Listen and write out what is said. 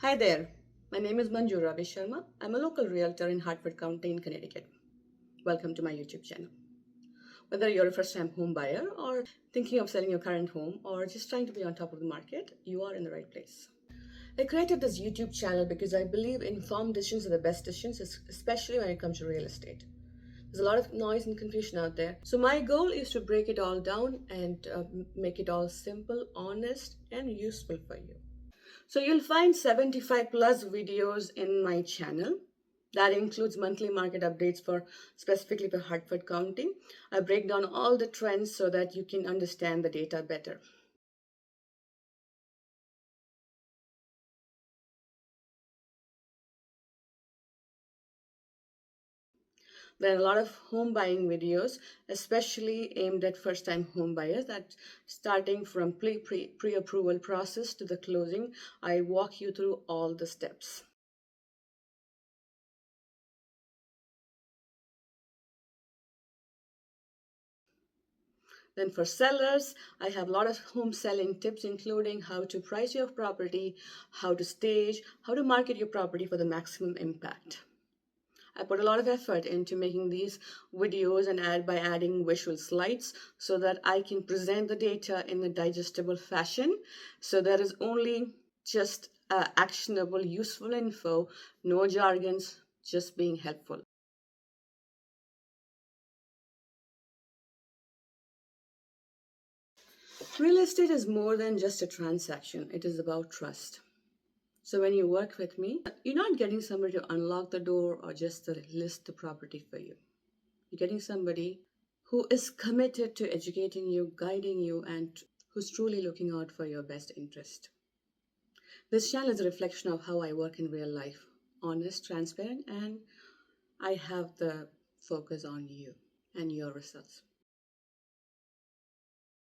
Hi there, my name is Manju Ravi Sharma. I'm a local realtor in Hartford County in Connecticut. Welcome to my YouTube channel. Whether you're a first time home buyer or thinking of selling your current home or just trying to be on top of the market, you are in the right place. I created this YouTube channel because I believe informed decisions are the best decisions, especially when it comes to real estate. There's a lot of noise and confusion out there. So, my goal is to break it all down and make it all simple, honest, and useful for you. So you'll find 75 plus videos in my channel. That includes monthly market updates for specifically for Hartford County. I break down all the trends so that you can understand the data better. There are a lot of home buying videos, especially aimed at first time home buyers that starting from pre-approval process to the closing, I walk you through all the steps. Then for sellers, I have a lot of home selling tips, including how to price your property, how to stage, how to market your property for the maximum impact. I put a lot of effort into making these videos and add by adding visual slides so that I can present the data in a digestible fashion. So there is only just actionable, useful info, no jargons, just being helpful. Real estate is more than just a transaction, it is about trust. So when you work with me, you're not getting somebody to unlock the door or just to list the property for you. You're getting somebody who is committed to educating you, guiding you, and who's truly looking out for your best interest. This channel is a reflection of how I work in real life, honest, transparent, and I have the focus on you and your results.